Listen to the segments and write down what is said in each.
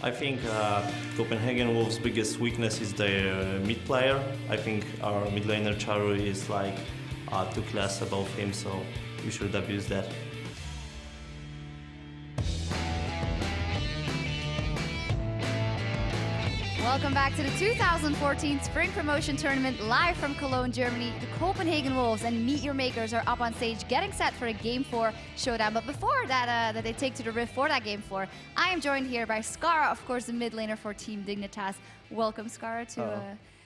I think Copenhagen Wolves' biggest weakness is their mid player. I think our mid laner Charu is like 2 class above him, so we should abuse that. Welcome back to the 2014 Spring Promotion Tournament, live from Cologne, Germany. The Copenhagen Wolves and Meet Your Makers are up on stage getting set for a Game 4 showdown. But before that, they take to the Rift for that Game 4, I am joined here by Skara, of course, the mid laner for Team Dignitas. Welcome, Skara,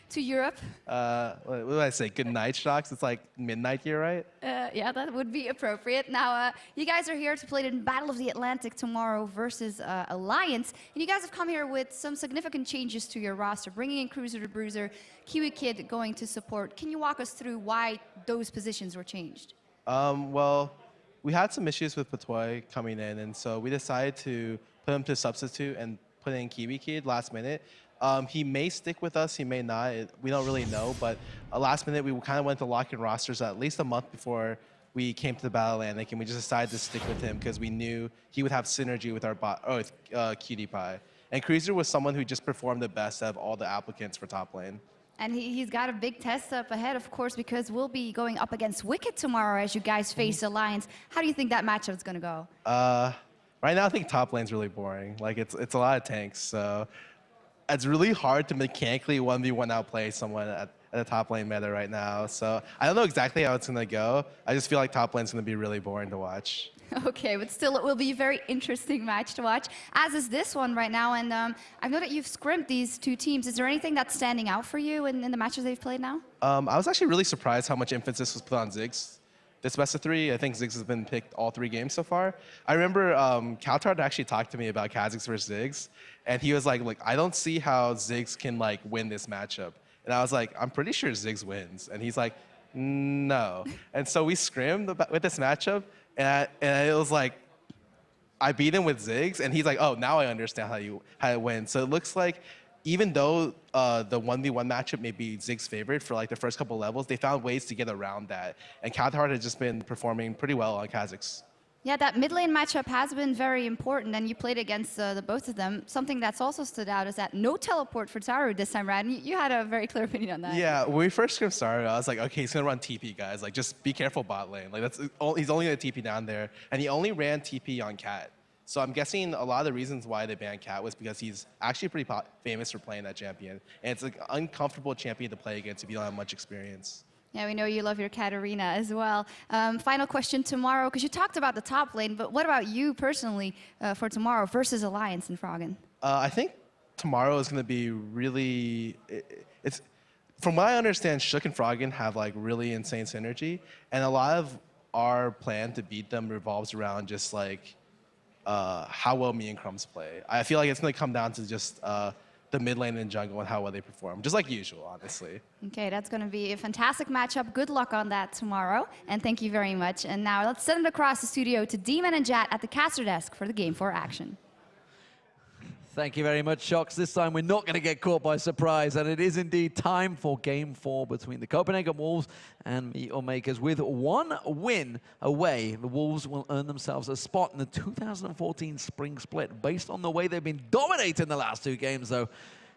to Europe. What do I say? Good night, Shocks. It's like midnight here, right? Yeah, that would be appropriate. Now, you guys are here to play the Battle of the Atlantic tomorrow versus Alliance. And you guys have come here with some significant changes to your roster, bringing in Cruiser the Bruiser, Kiwi Kid going to support. Can you walk us through why those positions were changed? Well, we had some issues with Patoy coming in, and so we decided to put him to substitute and put in Kiwi Kid last minute. He may stick with us, he may not. We don't really know, but last minute we kind of went to lock in rosters at least a month before we came to the Battle Atlantic, and we just decided to stick with him because we knew he would have synergy with our with Cutie Pie. And Cruiser was someone who just performed the best out of all the applicants for top lane. And he's got a big test up ahead, of course, because we'll be going up against Wicked tomorrow as you guys face Alliance. How do you think that matchup is going to go? Right now I think top lane's really boring. Like it's a lot of tanks, so it's really hard to mechanically 1v1 outplay someone at the top lane meta right now. So I don't know exactly how it's going to go. I just feel like top lane's going to be really boring to watch. Okay, but still it will be a very interesting match to watch, as is this one right now. And I know that you've scrimped these two teams. Is there anything that's standing out for you in the matches they've played now? I was actually really surprised how much emphasis was put on Ziggs. This best of 3, I think Ziggs has been picked all 3 games so far. I remember Kaltard actually talked to me about Kha'Zix versus Ziggs, and he was like, look, I don't see how Ziggs can like win this matchup. And I was like, I'm pretty sure Ziggs wins. And he's like, no. And so we scrimmed with this matchup, and it was like, I beat him with Ziggs, and he's like, oh, now I understand how it wins. So it looks like even though the 1v1 matchup may be Ziggs' favorite for like the first couple levels, they found ways to get around that. And Kaltard has just been performing pretty well on Kha'Zix. Yeah, that mid lane matchup has been very important, and you played against the both of them. Something that's also stood out is that no teleport for Taru this time around. You had a very clear opinion on that. Yeah, when we first started, I was like, okay, he's gonna run TP, guys. Like, just be careful bot lane. Like, he's only gonna TP down there, and he only ran TP on Cat. So I'm guessing a lot of the reasons why they banned Cat was because he's actually pretty famous for playing that champion, and it's an uncomfortable champion to play against if you don't have much experience. Yeah, we know you love your Katarina as well. Final question tomorrow, because you talked about the top lane, but what about you personally for tomorrow versus Alliance and Froggen? I think tomorrow is going to be really, from what I understand, Shook and Froggen have like really insane synergy, and a lot of our plan to beat them revolves around just like how well me and Crumbs play. I feel like it's going to come down to just the mid lane and jungle and how well they perform, just like usual, honestly. Okay, that's going to be a fantastic matchup. Good luck on that tomorrow, and thank you very much. And now let's send it across the studio to Demon and Jat at the caster desk for the Game 4 action. Thank you very much, Shocks. This time we're not going to get caught by surprise, and it is indeed time for Game 4 between the Copenhagen Wolves and Meet Your Makers. With 1 win away, the Wolves will earn themselves a spot in the 2014 Spring Split. Based on the way they've been dominating the last 2 games, though,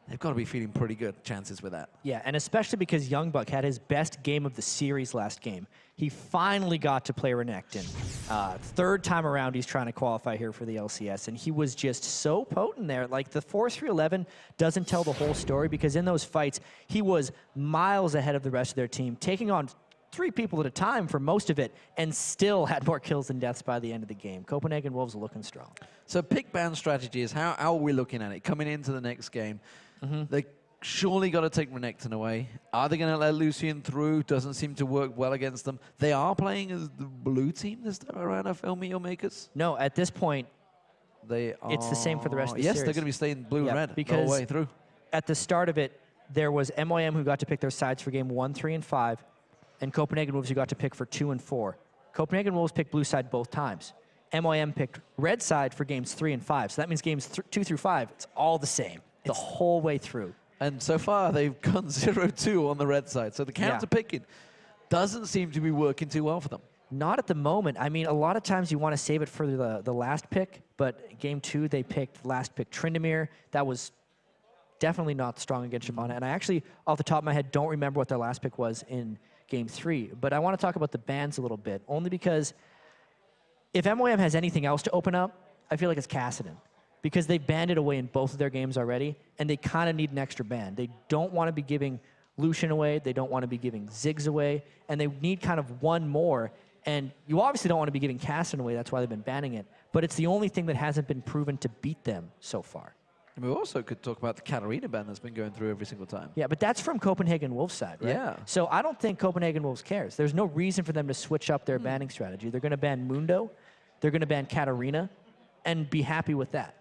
they've got to be feeling pretty good chances with that. Yeah, and especially because Youngbuck had his best game of the series last game. He finally got to play Renekton. 3rd time around he's trying to qualify here for the LCS, and he was just so potent there. Like, the 4-3-11 doesn't tell the whole story, because in those fights, he was miles ahead of the rest of their team, taking on 3 people at a time for most of it, and still had more kills than deaths by the end of the game. Copenhagen Wolves are looking strong. So pick ban strategy is how are we looking at it coming into the next game? They surely got to take Renekton away. Are they going to let Lucian through? Doesn't seem to work well against them. They are playing as the blue team this time around, I feel, Meet Your Makers. No, at this point, they are, it's the same for the rest of the series. series. Yes, they're going to be staying blue-red the whole way through. At the start of it, there was MYM who got to pick their sides for game 1, 3, and 5, and Copenhagen Wolves who got to pick for 2 and 4. Copenhagen Wolves picked blue side both times. MYM picked red side for games 3 and 5. So that means games 2 through 5, it's all the same the whole way through. And so far, they've gone 0-2 on the red side. So the counter picking doesn't seem to be working too well for them. Not at the moment. I mean, a lot of times you want to save it for the last pick, but game 2 they picked last pick Tryndamere. That was definitely not strong against Shyvana. And I actually, off the top of my head, don't remember what their last pick was in game 3. But I want to talk about the bans a little bit, only because if MYM has anything else to open up, I feel like it's Kassadin. Because they've banned it away in both of their games already, and they kind of need an extra ban. They don't want to be giving Lucian away, they don't want to be giving Ziggs away, and they need kind of one more. And you obviously don't want to be giving Kassadin away, that's why they've been banning it. But it's the only thing that hasn't been proven to beat them so far. And we also could talk about the Katarina ban that's been going through every single time. Yeah, but that's from Copenhagen Wolves side, right? Yeah. So I don't think Copenhagen Wolves cares. There's no reason for them to switch up their banning strategy. They're going to ban Mundo, they're going to ban Katarina, and be happy with that.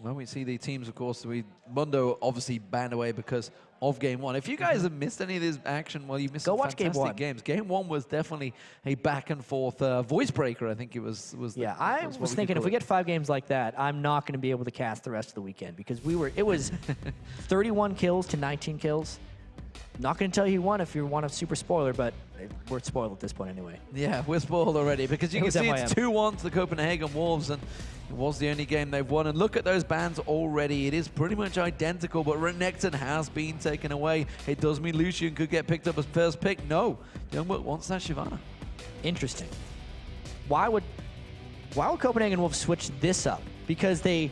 Well, we see the teams, of course, Mundo obviously banned away because of Game 1. If you guys have missed any of this action, well, you missed some fantastic games. Game 1 was definitely a back-and-forth voice breaker, I think it was. Yeah, I was thinking if we get 5 games like that, I'm not going to be able to cast the rest of the weekend because it was 31 kills to 19 kills. Not going to tell you who won if you want a super spoiler, but we're spoiled at this point anyway. Yeah, we're spoiled already because you can see it's 2-1 to the Copenhagen Wolves, and it was the only game they've won. And look at those bans already. It is pretty much identical, but Renekton has been taken away. It does mean Lucian could get picked up as first pick. No, Youngbuck wants that Shyvana. Interesting. Why would Copenhagen Wolves switch this up? Because they...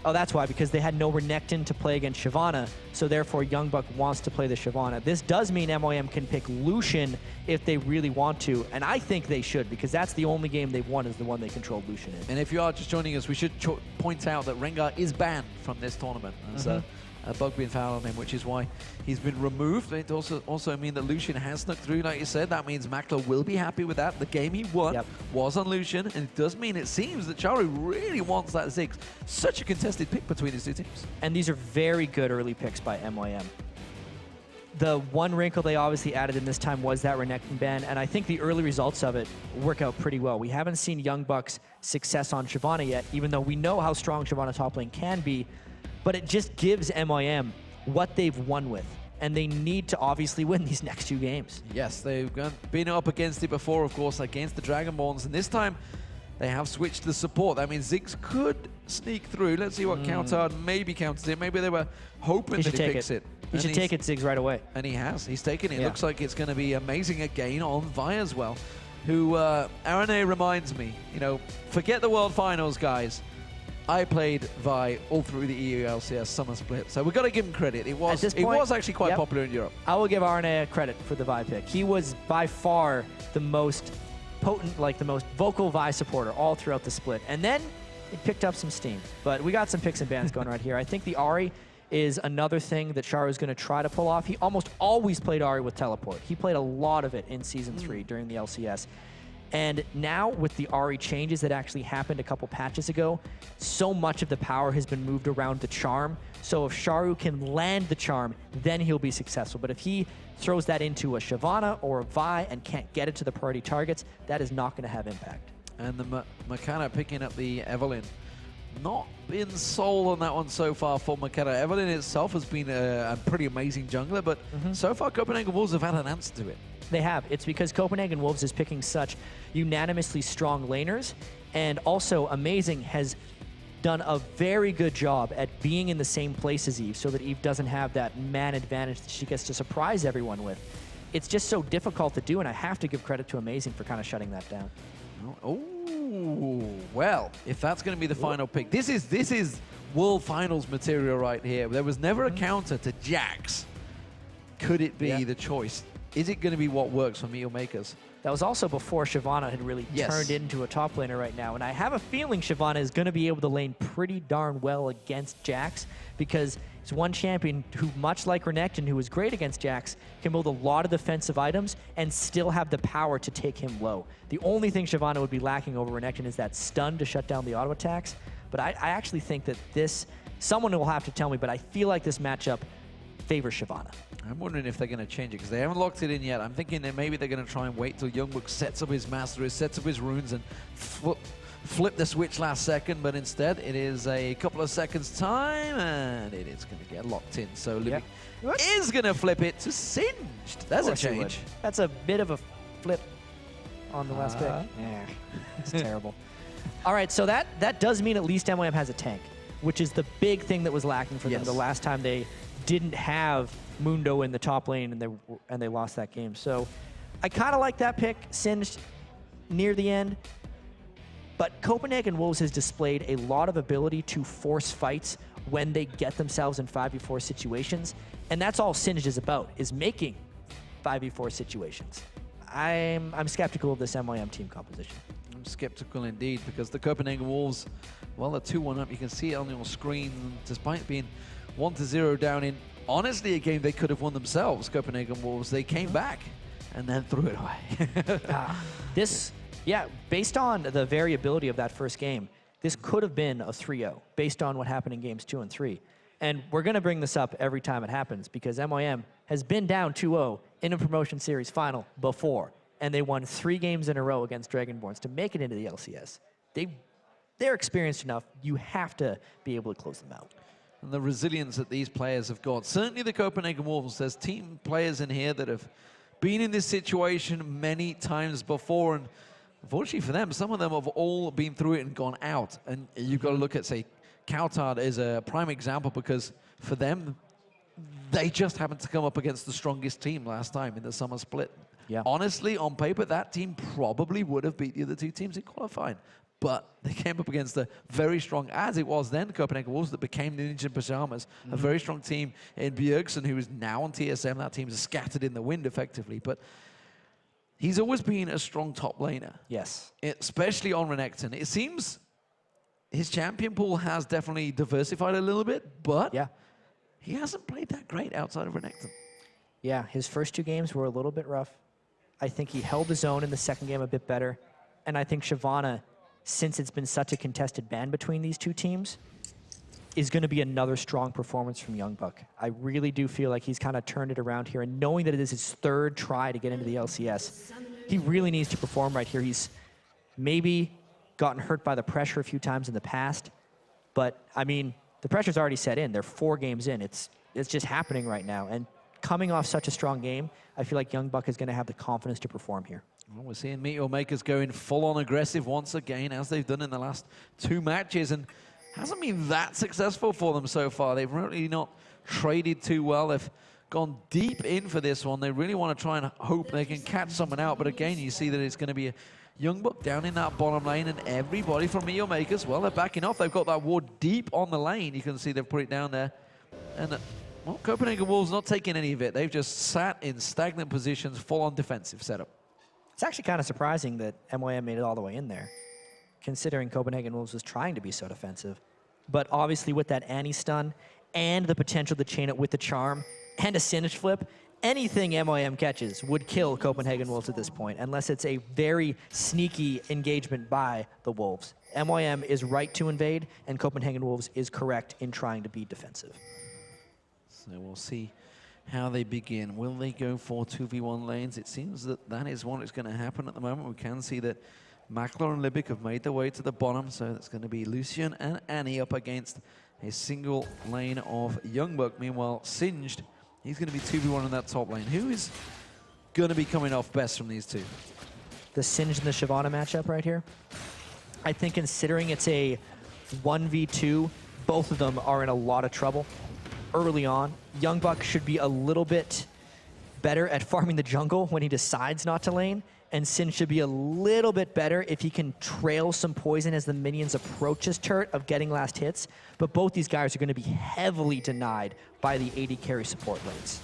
Oh, that's why, because they had no Renekton to play against Shyvana, so therefore Youngbuck wants to play the Shyvana. This does mean MYM can pick Lucian if they really want to, and I think they should, because that's the only game they've won is the one they controlled Lucian in. And if you are just joining us, we should point out that Rengar is banned from this tournament. There's a bug being found on him, which is why he's been removed. It also means that Lucian has snuck through, like you said. That means Makler will be happy with that. The game he won was on Lucian, and it does mean it seems that Charu really wants that Ziggs. Such a contested pick between these two teams. And these are very good early picks by MYM. The one wrinkle they obviously added in this time was that Renekton ban, and I think the early results of it work out pretty well. We haven't seen Youngbuck's success on Shyvana yet, even though we know how strong Shyvana top lane can be. But it just gives MYM what they've won with. And they need to obviously win these next 2 games. Yes, they've been up against it before, of course, against the Dragonborns. And this time, they have switched the support. That means Ziggs could sneak through. Let's see what Counter maybe counters it. Maybe they were hoping that he picks it. He should take it, Ziggs, right away. And he has. He's taken it. It looks like it's going to be amazing again on Vi as well, who, RNA reminds me, forget the World Finals, guys. I played Vi all through the EU LCS summer split, so we've got to give him credit. It was actually quite popular in Europe. I will give RNA credit for the Vi pick. He was by far the most potent, the most vocal Vi supporter all throughout the split. And then it picked up some steam. But we got some picks and bans going right here. I think the Ahri is another thing that Charu is going to try to pull off. He almost always played Ahri with teleport. He played a lot of it in Season 3 during the LCS. And now with the Ahri changes that actually happened a couple patches ago, so much of the power has been moved around the charm. So if Charu can land the charm, then he'll be successful. But if he throws that into a Shyvana or a Vi and can't get it to the priority targets, that is not going to have impact. And the Makana picking up the Evelyn. Not been sold on that one so far for Makana. Evelyn itself has been a pretty amazing jungler, but so far Copenhagen Wolves have had an answer to it. They have. It's because Copenhagen Wolves is picking such unanimously strong laners, and also Amazing has done a very good job at being in the same place as Eve so that Eve doesn't have that man advantage that she gets to surprise everyone with. It's just so difficult to do, and I have to give credit to Amazing for kind of shutting that down. Oh, well, if that's going to be the final pick, this is World Finals material right here. There was never a counter to Jax. Could it be the choice? Is it going to be what works for Meal Makers? That was also before Shyvana had really turned into a top laner right now. And I have a feeling Shyvana is going to be able to lane pretty darn well against Jax because it's one champion who, much like Renekton, who is great against Jax, can build a lot of defensive items and still have the power to take him low. The only thing Shyvana would be lacking over Renekton is that stun to shut down the auto attacks. But I actually think that someone will have to tell me, but I feel like this matchup favors Shyvana. I'm wondering if they're going to change it because they haven't locked it in yet. I'm thinking that maybe they're going to try and wait till Youngbuck sets up his mastery, sets up his runes, and flip the switch last second. But instead, it is a couple of seconds time, and it is going to get locked in. So Living is going to flip it to Singed. That's a change. That's a bit of a flip. on the last pick. Yeah, it's terrible. All right, so that does mean at least MYM has a tank, which is the big thing that was lacking for them the last time they didn't have Mundo in the top lane and they lost that game. So I kind of like that pick, Singed near the end. But Copenhagen Wolves has displayed a lot of ability to force fights when they get themselves in 5v4 situations. And that's all Singed is about, is making 5v4 situations. I'm skeptical of this MYM team composition. I'm skeptical indeed, because the Copenhagen Wolves, well, they're 2-1 up. You can see it on your screen. Despite being 1-0 down in, honestly, a game they could have won themselves, Copenhagen Wolves, they came back and then threw it away. Yeah, based on the variability of that first game, this could have been a 3-0 based on what happened in games 2 and 3. And we're going to bring this up every time it happens because MYM has been down 2-0 in a promotion series final before, and they won 3 games in a row against Dragonborns to make it into the LCS. They're experienced enough. You have to be able to close them out. And the resilience that these players have got. Certainly the Copenhagen Wolves, there's team players in here that have been in this situation many times before, and unfortunately for them, some of them have all been through it and gone out. And you've got to look at, say, Kautard is a prime example, because for them, they just happened to come up against the strongest team last time in the summer split. Yeah. Honestly, on paper, that team probably would have beat the other 2 teams in qualifying. But they came up against a very strong, as it was then, Copenhagen Wolves, that became the Ninja Pajamas, a very strong team in Bjergsen, who is now on TSM. That team's scattered in the wind, effectively. But he's always been a strong top laner. Yes. Especially on Renekton. It seems his champion pool has definitely diversified a little bit, but he hasn't played that great outside of Renekton. Yeah, his first 2 games were a little bit rough. I think he held his own in the second game a bit better. And I think Shyvana, since it's been such a contested ban between these 2 teams, is going to be another strong performance from Youngbuck. I really do feel like he's kind of turned it around here, and knowing that it is his 3rd try to get into the LCS, he really needs to perform right here. He's maybe gotten hurt by the pressure a few times in the past, but I mean, the pressure's already set in. They're 4 games in. It's just happening right now. And coming off such a strong game, I feel like Youngbuck is going to have the confidence to perform here. Well, we're seeing Meteor Makers going full-on aggressive once again, as they've done in the last 2 matches, and hasn't been that successful for them so far. They've really not traded too well. They've gone deep in for this one. They really want to try and hope they can catch someone out, but again, you see that it's going to be a Youngbuck down in that bottom lane, and everybody from Meteor Makers, well, they're backing off. They've got that ward deep on the lane. You can see they've put it down there. And well, Copenhagen Wolves not taking any of it. They've just sat in stagnant positions, full-on defensive setup. It's actually kind of surprising that MYM made it all the way in there, considering Copenhagen Wolves was trying to be so defensive. But obviously with that Annie stun and the potential to chain it with the charm and a Singed flip, anything MYM catches would kill Copenhagen Wolves at this point, unless it's a very sneaky engagement by the Wolves. MYM is right to invade, and Copenhagen Wolves is correct in trying to be defensive. So we'll see how they begin. Will they go for 2v1 lanes? It seems that that is what is going to happen at the moment. We can see that Makler and Libic have made their way to the bottom, so that's going to be Lucian and Annie up against a single lane of Youngbuck. Meanwhile, Singed, he's going to be 2v1 in that top lane. Who is going to be coming off best from these 2? The Singed and the Shyvana matchup right here. I think considering it's a 1v2, both of them are in a lot of trouble early on. Youngbuck should be a little bit better at farming the jungle when he decides not to lane, and Sin should be a little bit better if he can trail some poison as the minions approach his turret of getting last hits. But both these guys are going to be heavily denied by the AD carry support lanes.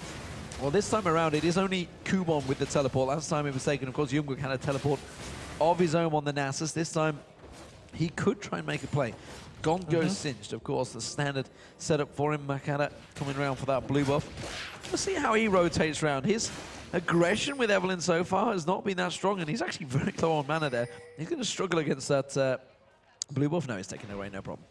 Well, this time around, it is only Kubon with the teleport. Last time it was taken, of course, Youngbuck had a teleport of his own on the Nasus. This time, he could try and make a play. Gone goes Singed, of course, the standard setup for him. Makata coming around for that blue buff. We'll see how he rotates around. His aggression with Evelynn so far has not been that strong, and he's actually very low on mana there. He's going to struggle against that blue buff. No, he's taking it away, no problem.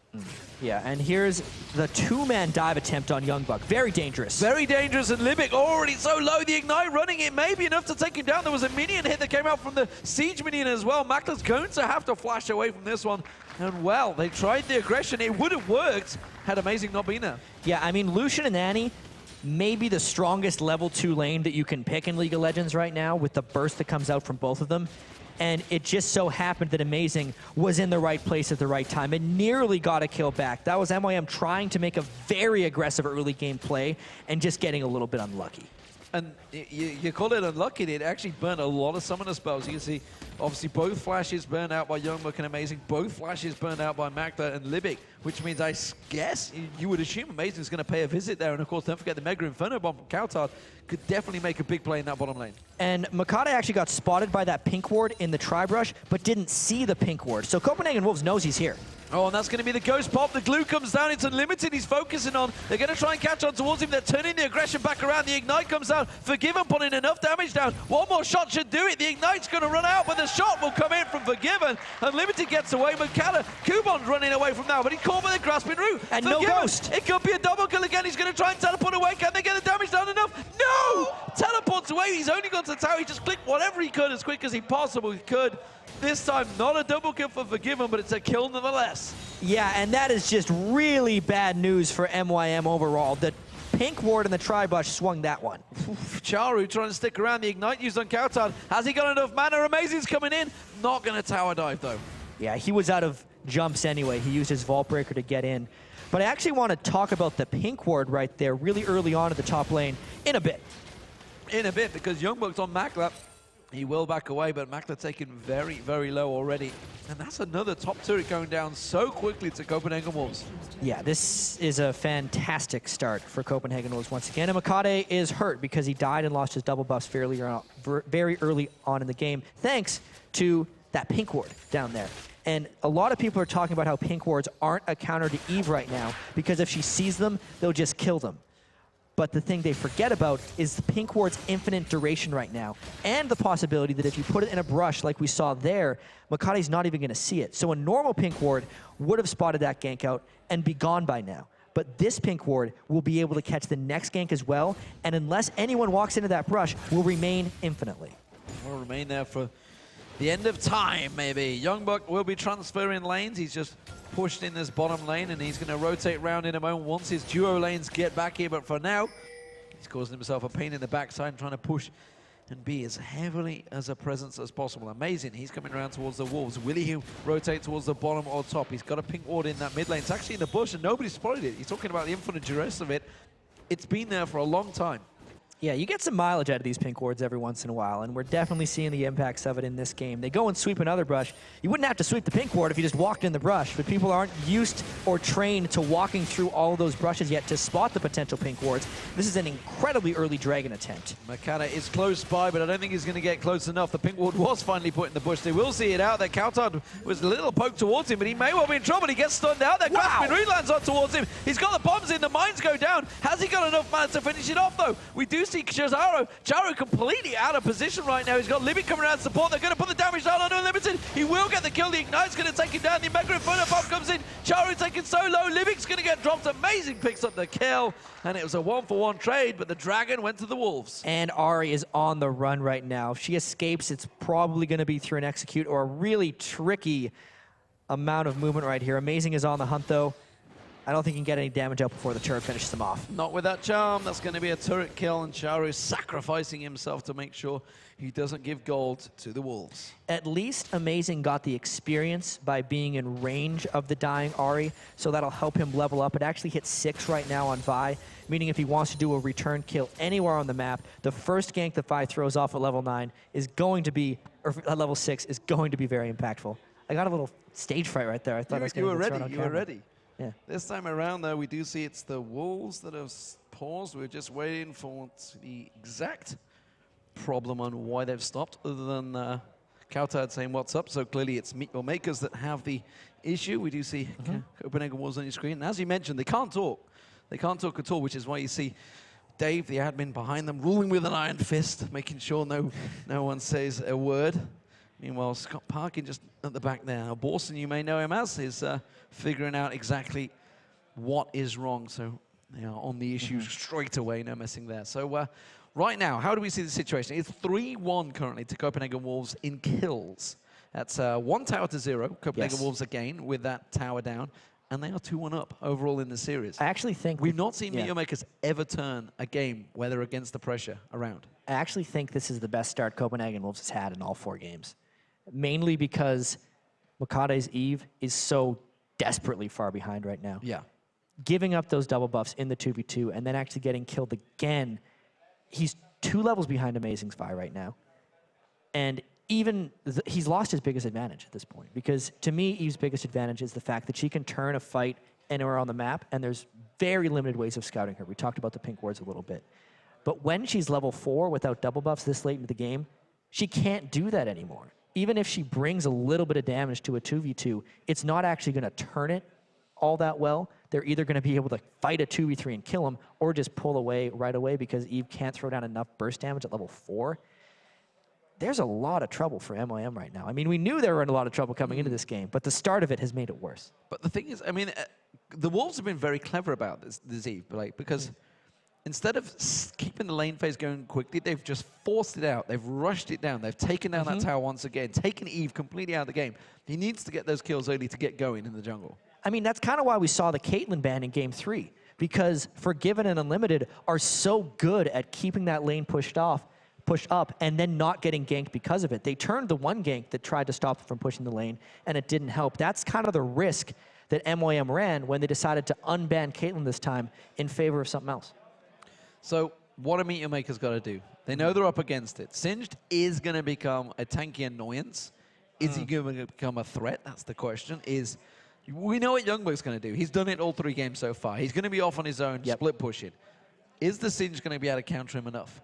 Yeah, and here's the 2-man dive attempt on Youngbuck. Very dangerous. Very dangerous, and Libic already so low. The Ignite running, it may be enough to take him down. There was a minion hit that came out from the Siege minion as well. Makler's going to have to flash away from this one. And well, they tried the aggression. It would have worked had Amazing not been there. Yeah, I mean, Lucian and Annie may be the strongest level 2 lane that you can pick in League of Legends right now with the burst that comes out from both of them. And it just so happened that Amazing was in the right place at the right time and nearly got a kill back. That was MYM trying to make a very aggressive early game play and just getting a little bit unlucky. And you call it unlucky. It actually burned a lot of summoner spells. You can see, obviously, both flashes burned out by Youngbuck and Amazing. Both flashes burned out by Magda and Libic, which means I guess you would assume Amazing is going to pay a visit there. And of course, don't forget the Mega Inferno Bomb from Kautard could definitely make a big play in that bottom lane. And Makata actually got spotted by that pink ward in the tri-brush, but didn't see the pink ward. So Copenhagen Wolves knows he's here. Oh, and that's going to be the ghost pop. The glue comes down. It's unlimited. He's focusing on. They're going to try and catch on towards him. They're turning the aggression back around. The ignite comes down. Forgiven putting enough damage down. One more shot should do it. The ignite's going to run out, but the shot will come in from Forgiven. Unlimited gets away. Makata, Kubon's running away from now, but he's caught by the grasping root. And Forgiven, no ghost. It could be a double kill again. He's going to try and teleport away. Can they get the damage down enough? No! Teleports away. He's only got to the tower. He just clicked whatever he could as quick as he possibly could. This time, not a double kill for Forgiven, but it's a kill nonetheless. Yeah, and that is just really bad news for MYM overall. The pink ward and the tri-brush swung that one. Charu trying to stick around. The ignite used on Kautard. Has he got enough mana? Amazing's coming in. Not going to tower dive, though. Yeah, he was out of jumps anyway. He used his Vault Breaker to get in. But I actually want to talk about the pink ward right there really early on at the top lane in a bit. In a bit, because Youngbuck's on Makla. He will back away, but Makla taken very, very low already. And that's another top turret going down so quickly to Copenhagen Wolves. Yeah, this is a fantastic start for Copenhagen Wolves once again. And Makade is hurt because he died and lost his double buffs very early on in the game, thanks to that pink ward down there. And a lot of people are talking about how pink wards aren't a counter to Eve right now, because if she sees them, they'll just kill them. But the thing they forget about is the pink ward's infinite duration right now, and the possibility that if you put it in a brush like we saw there, Makate's not even going to see it. So a normal pink ward would have spotted that gank out and be gone by now. But this pink ward will be able to catch the next gank as well, and unless anyone walks into that brush, will remain infinitely. Will remain there for the end of time, maybe. Youngbuck will be transferring lanes. He's just pushed in this bottom lane, and he's going to rotate around in a moment once his duo lanes get back here. But for now, he's causing himself a pain in the backside, trying to push and be as heavily as a presence as possible. Amazing. He's coming around towards the Wolves. Will he rotate towards the bottom or top? He's got a pink ward in that mid lane. It's actually in the bush, and nobody spotted it. He's talking about the infinite duress of it. It's been there for a long time. Yeah, you get some mileage out of these pink wards every once in a while, and we're definitely seeing the impacts of it in this game. They go and sweep another brush. You wouldn't have to sweep the pink ward if you just walked in the brush, but people aren't used or trained to walking through all of those brushes yet to spot the potential pink wards. This is an incredibly early dragon attempt. Makata is close by, but I don't think he's going to get close enough. The pink ward was finally put in the bush. They will see it out there. Kautard was a little poke towards him, but he may well be in trouble. He gets stunned out there. Wow. Grasping lands on towards him. He's got the bombs in. The mines go down. Has he got enough mana to finish it off, though? We do see Charu completely out of position right now. He's got Libby coming around support. They're going to put the damage down on Unlimited. He will get the kill. The Ignite's going to take him down. The Mega Inferno Bomb comes in. Charu taken so low. Libby's going to get dropped. Amazing picks up the kill. And it was a 1-for-1 trade, but the Dragon went to the Wolves. And Ari is on the run right now. If she escapes, it's probably going to be through an execute or a really tricky amount of movement right here. Amazing is on the hunt, though. I don't think he can get any damage out before the turret finishes him off. Not with that charm. That's going to be a turret kill, and Charu is sacrificing himself to make sure he doesn't give gold to the Wolves. At least Amazing got the experience by being in range of the dying Ari, so that'll help him level up. It actually hits 6 right now on Vi, meaning if he wants to do a return kill anywhere on the map, the first gank that Vi throws off at level 9 is going to be, or at level 6, is going to be very impactful. I got a little stage fright right there. I thought I was going to get thrown on camera. You were ready. Yeah. This time around, though, we do see it's the Wolves that have paused. We're just waiting for the exact problem on why they've stopped, other than Kautard saying what's up. So clearly it's Meet Your Makers that have the issue. We do see Copenhagen Wolves on your screen. And as you mentioned, they can't talk. They can't talk at all, which is why you see Dave, the admin behind them, ruling with an iron fist, making sure no one says a word. Meanwhile, Scott Parkin just at the back there. Now, Borson, you may know him as, is figuring out exactly what is wrong. So they are on the issue straight away, no messing there. So right now, how do we see the situation? It's 3-1 currently to Copenhagen Wolves in kills. That's 1 tower to 0. Copenhagen Wolves again with that tower down. And they are 2-1 up overall in the series. I actually think... We've not seen Meteor Makers ever turn a game where they're against the pressure around. I actually think this is the best start Copenhagen Wolves has had in all 4 games. mainly because Makade's Eve is so desperately far behind right now. Yeah. Giving up those double buffs in the 2v2 and then actually getting killed again, he's 2 levels behind Amazing's Vi right now. And even he's lost his biggest advantage at this point, because to me, Eve's biggest advantage is the fact that she can turn a fight anywhere on the map, and there's very limited ways of scouting her. We talked about the pink wards a little bit. But when she's level 4 without double buffs this late into the game, she can't do that anymore. Even if she brings a little bit of damage to a 2v2, it's not actually going to turn it all that well. They're either going to be able to fight a 2v3 and kill him, or just pull away right away because Eve can't throw down enough burst damage at level 4. There's a lot of trouble for MYM right now. I mean, we knew they were in a lot of trouble coming into this game, but the start of it has made it worse. But the thing is, I mean, the Wolves have been very clever about this Eve, like, because instead of keeping the lane phase going quickly, they've just forced it out. They've rushed it down. They've taken down that tower once again, taken Eve completely out of the game. He needs to get those kills early to get going in the jungle. I mean, that's kind of why we saw the Caitlyn ban in Game 3, because Forgiven and Unlimited are so good at keeping that lane pushed up, and then not getting ganked because of it. They turned the one gank that tried to stop them from pushing the lane, and it didn't help. That's kind of the risk that MYM ran when they decided to unban Caitlyn this time in favor of something else. So what have Meteor Maker's got to do? They know they're up against it. Singed is going to become a tanky annoyance. Is he going to become a threat? That's the question. We know what Youngberg's going to do. He's done it all 3 games so far. He's going to be off on his own, split pushing. Is the Singed going to be able to counter him enough?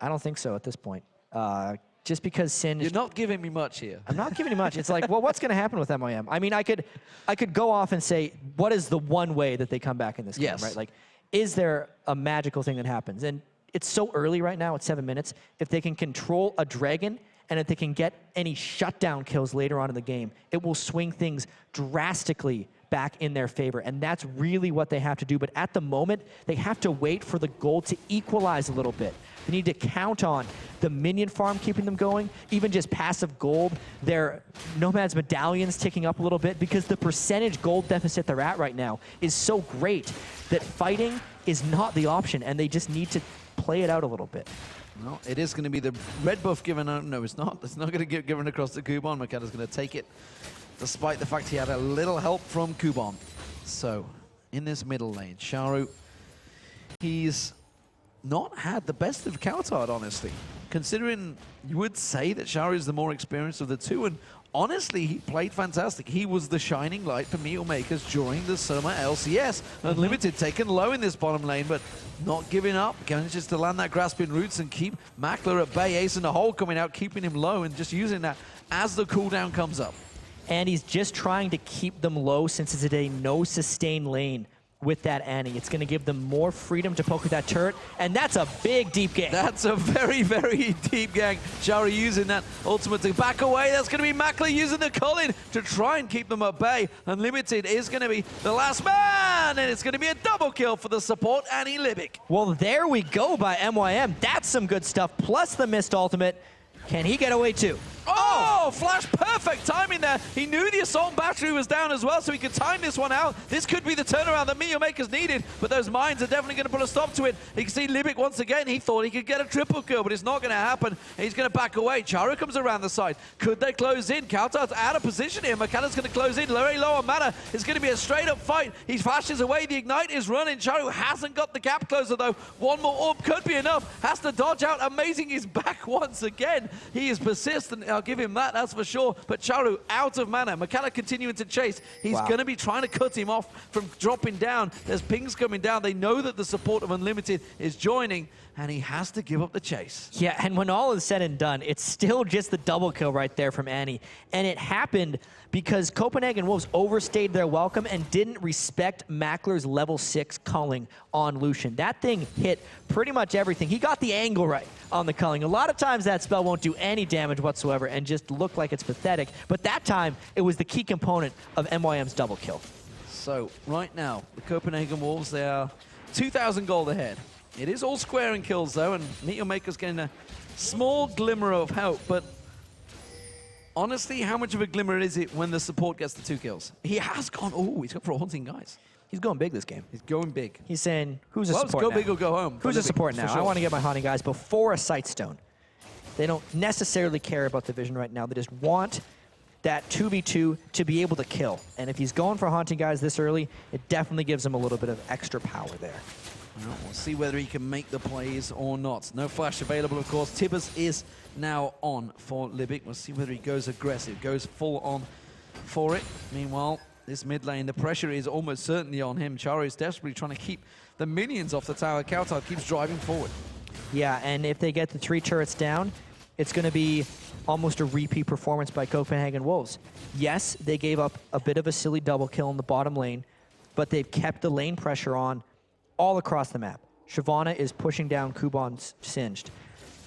I don't think so at this point. Just because Singed... You're not giving me much here. I'm not giving you much. It's like, well, what's going to happen with MYM? I mean, I could go off and say, what is the one way that they come back in this game, right? Like, is there a magical thing that happens? And it's so early right now, it's 7 minutes. If they can control a dragon, and if they can get any shutdown kills later on in the game, it will swing things drastically back in their favor, and that's really what they have to do. But at the moment, they have to wait for the gold to equalize a little bit. They need to count on the minion farm keeping them going, even just passive gold, their Nomad's medallions ticking up a little bit, because the percentage gold deficit they're at right now is so great that fighting is not the option, and they just need to play it out a little bit. No, it is going to be the red buff given out. No, it's not. It's not going to get given across to Kuban. Makata's going to take it, despite the fact he had a little help from Kuban. So, in this middle lane, Sharu, he's not had the best of Kaltard, honestly. Considering you would say that Sharu is the more experienced of the two, and honestly, he played fantastic. He was the shining light for Meteor Makers during the summer LCS. Unlimited taken low in this bottom lane, but not giving up. Manages to land that grasping roots and keep Mackler at bay. Ace in the hole coming out, keeping him low, and just using that as the cooldown comes up. And he's just trying to keep them low since it's a no sustain lane with that Annie. It's going to give them more freedom to poke with that turret, and that's a big deep gank. That's a very, very deep gank. Shari using that ultimate to back away. That's going to be Mackler using the Culling to try and keep them at bay. Unlimited is going to be the last man, and it's going to be a double kill for the support, Annie Libic. Well, there we go by MYM. That's some good stuff, plus the missed ultimate. Can he get away too? Oh, Flash, perfect timing there. He knew the assault battery was down as well, so he could time this one out. This could be the turnaround that Meteor Makers needed, but those mines are definitely going to put a stop to it. You can see Libic once again. He thought he could get a triple kill, but it's not going to happen. He's going to back away. Charu comes around the side. Could they close in? Kaltard's out of position here. Makata's going to close in. Very low on mana. It's going to be a straight-up fight. He flashes away. The Ignite is running. Charu hasn't got the gap closer, though. One more orb could be enough. Has to dodge out. Amazing is back once again. He is persistent. I'll give him that. That's for sure. But Charu out of mana. Makata continuing to chase. He's going to be trying to cut him off from dropping down. There's pings coming down. They know that the support of Unlimited is joining, and he has to give up the chase. Yeah, and when all is said and done, it's still just the double kill right there from Annie. And it happened because Copenhagen Wolves overstayed their welcome and didn't respect Mackler's level 6 culling on Lucian. That thing hit pretty much everything. He got the angle right on the culling. A lot of times that spell won't do any damage whatsoever and just look like it's pathetic. But that time, it was the key component of MYM's double kill. So, right now, the Copenhagen Wolves, they are 2,000 gold ahead. It is all square in kills, though, and Meteor Maker's getting a small glimmer of help, but honestly, how much of a glimmer is it when the support gets the 2 kills? He has gone, oh, he's gone for a haunting, guys. He's going big this game. He's going big. He's saying, who's a well, support go now? big or go home. Who's a support now? Sure. I want to get my haunting guys before a Sightstone. They don't necessarily care about the vision right now. They just want that 2v2 to be able to kill. And if he's going for haunting guys this early, it definitely gives him a little bit of extra power there. Well, we'll see whether he can make the plays or not. No flash available, of course. Tibbers is now on for Libic. We'll see whether he goes aggressive, goes full on for it. Meanwhile, this mid lane, the pressure is almost certainly on him. Charo is desperately trying to keep the minions off the tower. Kautar keeps driving forward. Yeah, and if they get the 3 turrets down, it's going to be almost a repeat performance by Copenhagen Wolves. Yes, they gave up a bit of a silly double kill in the bottom lane, but they've kept the lane pressure on all across the map. Shyvana is pushing down Kuban's Singed.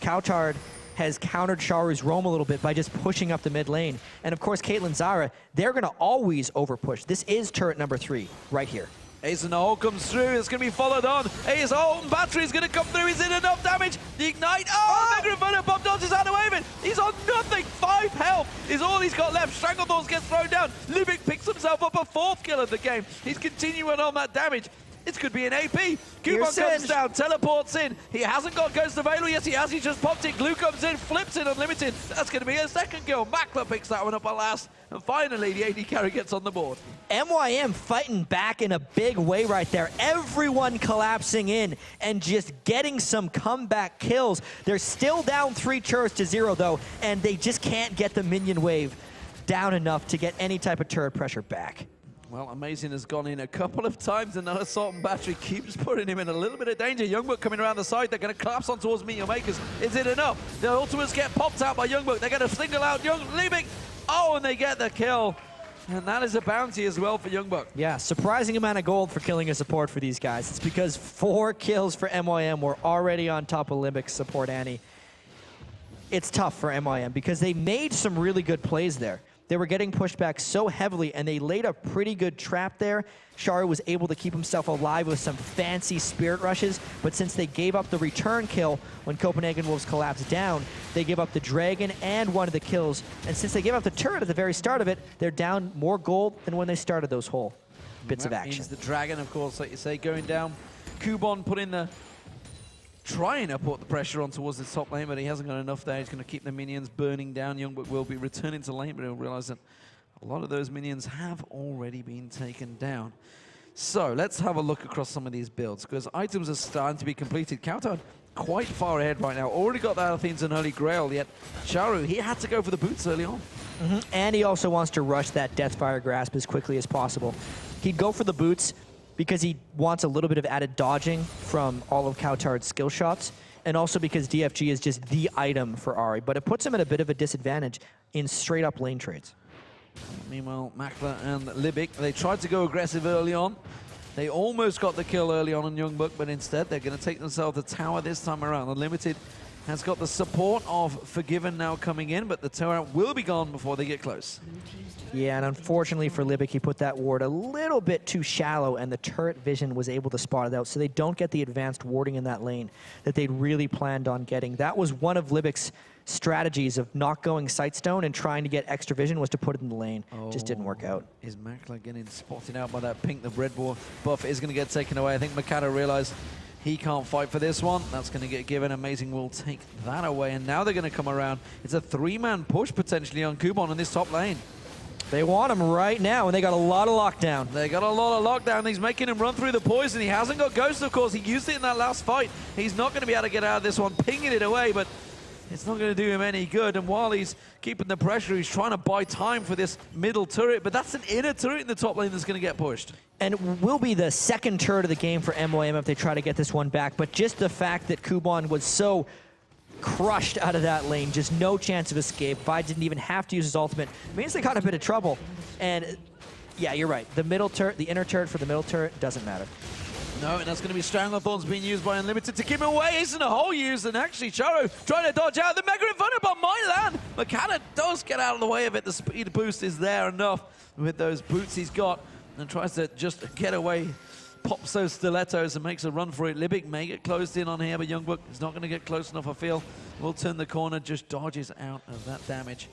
Kautar has countered Charu's roam a little bit by just pushing up the mid lane. And of course, Caitlyn Zara, they're going to always overpush. This is turret number 3 right here. Ace in the hole comes through. It's going to be followed on. Ace Holton battery is going to come through. Is it enough damage? The ignite. Oh, Mega Inferno Bomb dodges out of the way of it. He's on nothing. 5 health is all he's got left. Stranglethorns gets thrown down. Lubic picks himself up a 4th kill of the game. He's continuing on that damage. It could be an AP. Kuban comes down, teleports in. He hasn't got Ghost available. Yes, he has. He just popped it. Glue comes in, flips it Unlimited. That's going to be a 2nd kill. Makler picks that one up at last. And finally, the AD carry gets on the board. MYM fighting back in a big way right there. Everyone collapsing in and just getting some comeback kills. They're still down 3 turrets to 0, though, and they just can't get the minion wave down enough to get any type of turret pressure back. Well, Amazing has gone in a couple of times, and now Assault and Battery keeps putting him in a little bit of danger. Youngbuck coming around the side. They're going to collapse on towards Meet Your Makers. Is it enough? The ultimates get popped out by Youngbuck. They're going to single out Libic. Oh, and they get the kill. And that is a bounty as well for Youngbuck. Yeah, surprising amount of gold for killing a support for these guys. It's because 4 kills for MYM were already on top of Libic's support, Annie. It's tough for MYM because they made some really good plays there. They were getting pushed back so heavily, and they laid a pretty good trap there. Charu was able to keep himself alive with some fancy spirit rushes, but since they gave up the return kill when Copenhagen Wolves collapsed down, they gave up the dragon and one of the kills. And since they gave up the turret at the very start of it, they're down more gold than when they started those whole bits of action. Means the dragon, of course, like you say, going down. Kuban putting the... trying to put the pressure on towards the top lane, but he hasn't got enough there. He's going to keep the minions burning down. Youngbuck will be returning to lane, but he'll realize that a lot of those minions have already been taken down. So let's have a look across some of these builds, because items are starting to be completed. Kautar quite far ahead right now. Already got that Athene's and Holy Grail, yet Charu, he had to go for the boots early on. And he also wants to rush that Deathfire Grasp as quickly as possible. He'd go for the boots because he wants a little bit of added dodging from all of Kautar's skill shots, and also because DFG is just the item for Ahri, but it puts him at a bit of a disadvantage in straight-up lane trades. Meanwhile, Makler and Libic, they tried to go aggressive early on. They almost got the kill early on Youngbuck, but instead they're going to take themselves the tower this time around. Unlimited has got the support of Forgiven now coming in, but the tower will be gone before they get close. Yeah, and unfortunately for Libic, he put that ward a little bit too shallow, and the turret vision was able to spot it out, so they don't get the advanced warding in that lane that they'd really planned on getting. That was one of Libic's strategies of not going Sightstone and trying to get extra vision, was to put it in the lane. Just didn't work out. Is Makler getting spotted out by that pink? The red buff is going to get taken away. I think Mikado realized he can't fight for this one. That's going to get given. Amazing will take that away, and now they're going to come around. It's a 3-man push potentially on Kuban in this top lane. They want him right now, and they got a lot of lockdown. They got a lot of lockdown. He's making him run through the poison. He hasn't got Ghost, of course. He used it in that last fight. He's not going to be able to get out of this one, pinging it away, but it's not going to do him any good. And while he's keeping the pressure, he's trying to buy time for this middle turret, but that's an inner turret in the top lane that's going to get pushed. And it will be the 2nd turret of the game for MYM if they try to get this one back, but just the fact that Kuban was so crushed out of that lane, just no chance of escape. Vi didn't even have to use his ultimate. Means they got a bit of trouble. And yeah, you're right. The middle turret, the inner turret for the middle turret doesn't matter. No, and that's going to be Stranglethorns being used by Unlimited to keep him away. Isn't a whole use, and actually Charu trying to dodge out. The Mega Inferno Bomb might land. McCann does get out of the way of it. The speed boost is there enough with those boots he's got, and tries to just get away. Pops those stilettos and makes a run for it. Libic may get closed in on here, but Youngbuck is not going to get close enough, I feel. Will turn the corner, just dodges out of that damage.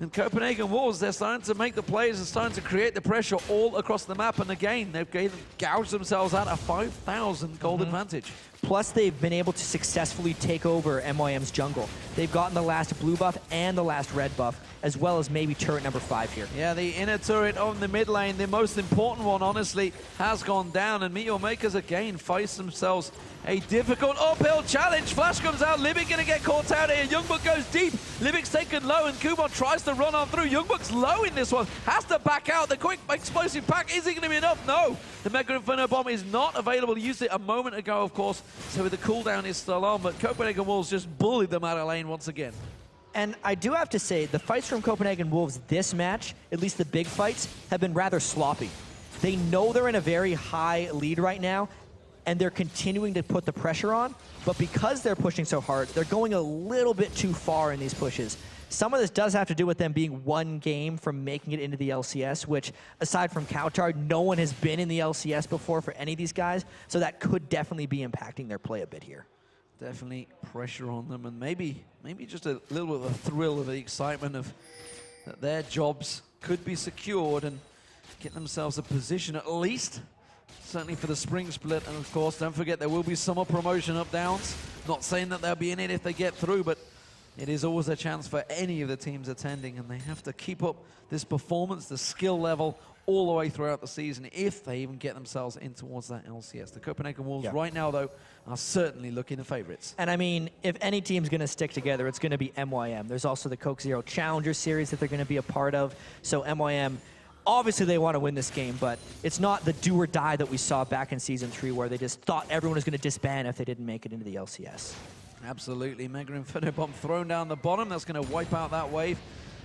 And Copenhagen Wolves, they're starting to make the plays and starting to create the pressure all across the map. And again, they've gouged themselves out a 5,000 gold advantage. Plus, they've been able to successfully take over MYM's jungle. They've gotten the last blue buff and the last red buff, as well as maybe turret number 5 here. Yeah, the inner turret on the mid lane, the most important one, honestly, has gone down. And Meteor Makers again face themselves a difficult uphill challenge. Flash comes out, Libic gonna get caught out here. Youngbuck goes deep, Libic's taken low, and Kubon tries to run on through. Youngbuck's low in this one, has to back out. The quick explosive pack, is it gonna be enough? No, the Mega Inferno Bomb is not available. He used it a moment ago, of course, so the cooldown is still on, but Copenhagen Wolves just bullied them out of lane once again. And I do have to say, the fights from Copenhagen Wolves this match, at least the big fights, have been rather sloppy. They know they're in a very high lead right now, and they're continuing to put the pressure on, but because they're pushing so hard, they're going a little bit too far in these pushes. Some of this does have to do with them being one game from making it into the LCS, which, aside from Kautar, no one has been in the LCS before for any of these guys, so that could definitely be impacting their play a bit here. Definitely pressure on them, and maybe just a little bit of a thrill of the excitement of that their jobs could be secured and get themselves a position at least, certainly for the spring split. And of course, don't forget there will be summer promotion up downs. Not saying that they'll be in it if they get through, but it is always a chance for any of the teams attending, and they have to keep up this performance, the skill level, all the way throughout the season if they even get themselves in towards that LCS. The Copenhagen Wolves right now, though, are certainly looking the favorites. And I mean, if any team's going to stick together, it's going to be MYM. There's also the Coke Zero Challenger Series that they're going to be a part of. So MYM, obviously they want to win this game, but it's not the do or die that we saw back in Season 3 where they just thought everyone was going to disband if they didn't make it into the LCS. Absolutely. Mega Inferno Bomb thrown down the bottom. That's going to wipe out that wave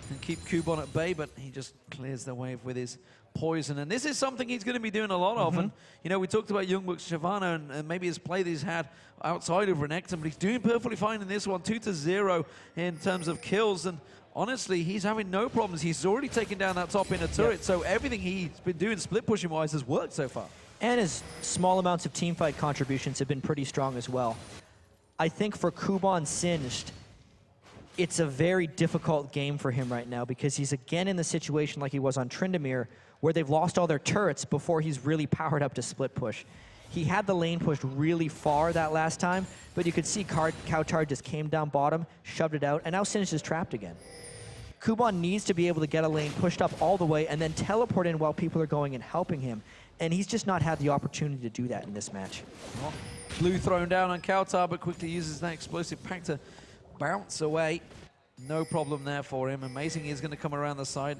and keep Kubon at bay, but he just clears the wave with his poison. And this is something he's going to be doing a lot of. And, you know, we talked about Youngbuck's Shyvana and maybe his play that he's had outside of Renekton, but he's doing perfectly fine in this one. 2-0 in terms of kills. And honestly, he's having no problems. He's already taken down that top inner turret. So everything he's been doing split pushing wise has worked so far. And his small amounts of teamfight contributions have been pretty strong as well. I think for Kubon Singed, it's a very difficult game for him right now because he's again in the situation like he was on Tryndamere, where they've lost all their turrets before he's really powered up to split push. He had the lane pushed really far that last time, but you could see Kautar just came down bottom, shoved it out, and now Singed is trapped again. Kubon needs to be able to get a lane pushed up all the way and then teleport in while people are going and helping him, and he's just not had the opportunity to do that in this match. Well, blue thrown down on Kautar, but quickly uses that explosive pack to bounce away. No problem there for him. Amazing he's going to come around the side.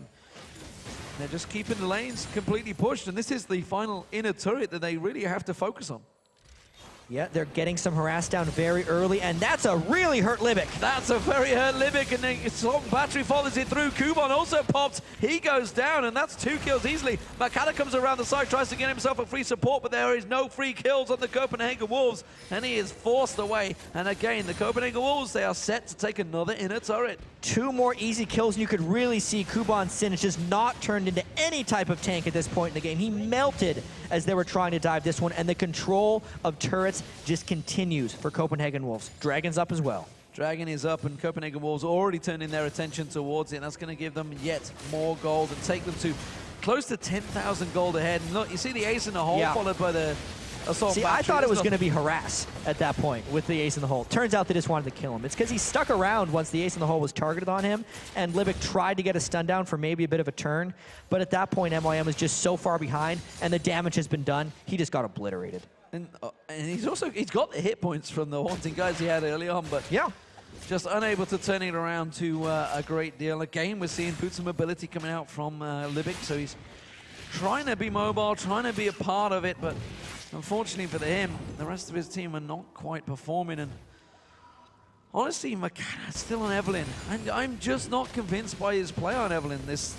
They're just keeping the lanes completely pushed, and this is the final inner turret that they really have to focus on. Yeah, they're getting some harass down very early, and that's a really hurt Libic. That's a very hurt Libic, and then Song Battery follows it through. Kubon also pops. He goes down, and that's 2 kills easily. Makata comes around the side, tries to get himself a free support, but there is no free kills on the Copenhagen Wolves, and he is forced away. And again, the Copenhagen Wolves, they are set to take another inner turret. 2 more easy kills, and you could really see Kubon Singed just not turned into any type of tank at this point in the game. He melted as they were trying to dive this one, and the control of turrets just continues for Copenhagen Wolves. Dragon's up as well. Dragon is up, and Copenhagen Wolves already turning their attention towards it, and that's going to give them yet more gold and take them to close to 10,000 gold ahead. And look, you see the ace in the hole followed by the assault See, battery. I thought it was going to be harass at that point with the ace in the hole. Turns out they just wanted to kill him. It's because he stuck around once the ace in the hole was targeted on him, and Libic tried to get a stun down for maybe a bit of a turn, but at that point, MYM was just so far behind, and the damage has been done. He just got obliterated. And he's got the hit points from the Haunting guys he had early on, but just unable to turn it around to a great deal. Again, we're seeing boots of mobility coming out from Libic, so he's trying to be mobile, trying to be a part of it, but unfortunately for him, the rest of his team are not quite performing. And honestly, Makata still on Evelyn. And I'm just not convinced by his play on Evelyn this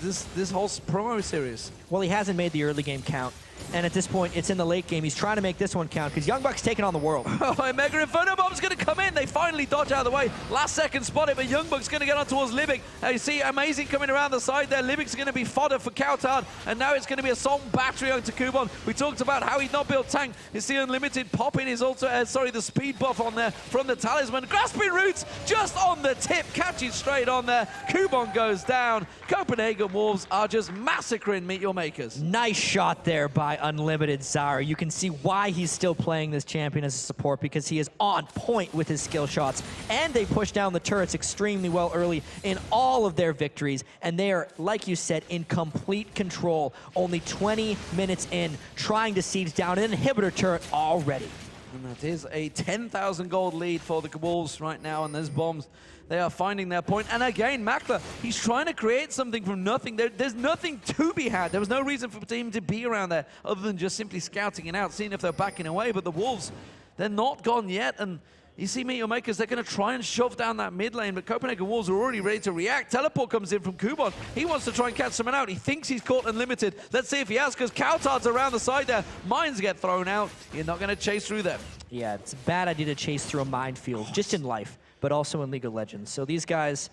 whole promo series. Well, he hasn't made the early game count. And at this point, it's in the late game. He's trying to make this one count because Young Buck's taking on the world. Oh, Mega Inferno Bomb's going to come in. They finally dodge out of the way. Last second spot it, but Young Buck's going to get on towards Libic. You see Amazing coming around the side there. Libic's going to be fodder for Coutard, and now it's going to be Assault Battery onto Kubon. We talked about how he's not built tank. You see Unlimited popping his also, the speed buff on there from the Talisman. Grasping Roots just on the tip, catching straight on there. Kubon goes down. Copenhagen Wolves are just massacring Meet Your Makers. Nice shot there by Unlimited Zara. You can see why he's still playing this champion as a support, because he is on point with his skill shots. And they push down the turrets extremely well early in all of their victories. And they are, like you said, in complete control. Only 20 minutes in, trying to siege down an inhibitor turret already. And that is a 10,000 gold lead for the Wolves right now, and there's bombs. They are finding their point. And again, Makler, he's trying to create something from nothing. There's nothing to be had. There was no reason for the team to be around there other than just simply scouting it out, seeing if they're backing away. But the Wolves, they're not gone yet. And you see Meet Your Makers, they're going to try and shove down that mid lane, but Copenhagen Wolves are already ready to react. Teleport comes in from Kubon. He wants to try and catch someone out. He thinks he's caught Unlimited. Let's see if he has, because Coutard's around the side there. Mines get thrown out. You're not going to chase through them. Yeah, it's a bad idea to chase through a minefield, just in life, but also in League of Legends. So these guys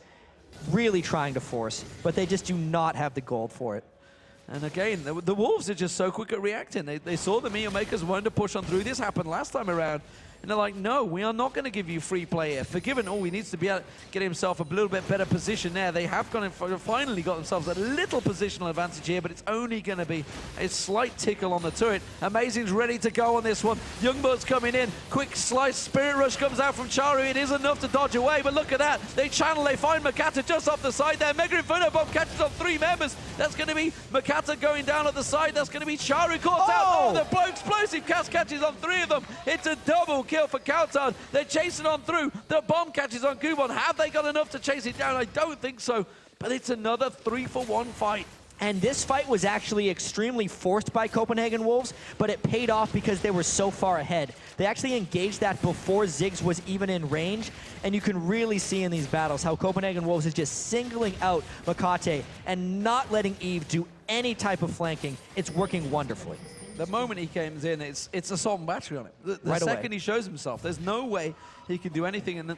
really trying to force, but they just do not have the gold for it. And again, the Wolves are just so quick at reacting. They saw the Meet Your Makers wanted to push on through. This happened last time around. And they're like, no, we are not going to give you free play here. Forgiven, he needs to be able to get himself a little bit better position there. They have finally got themselves a little positional advantage here, but it's only going to be a slight tickle on the turret. Amazing's ready to go on this one. Youngbird's coming in. Quick slice. Spirit Rush comes out from Charu. It is enough to dodge away, but look at that. They channel. They find Makata just off the side there. Mega Inferno Bomb catches on 3 members. That's going to be Makata going down at the side. That's going to be Charu caught out. Oh, the blow explosive cast catches on 3 of them. It's a double kill for Coutard. They're chasing on through. The bomb catches on Kubon. Have they got enough to chase it down? I don't think so. But it's another 3-for-1 fight. And this fight was actually extremely forced by Copenhagen Wolves, but it paid off because they were so far ahead. They actually engaged that before Ziggs was even in range, and you can really see in these battles how Copenhagen Wolves is just singling out Makate and not letting Eve do any type of flanking. It's working wonderfully. The moment he comes in, it's Assault and Battery on it. The right second away. he shows himself, there's no way he can do anything. And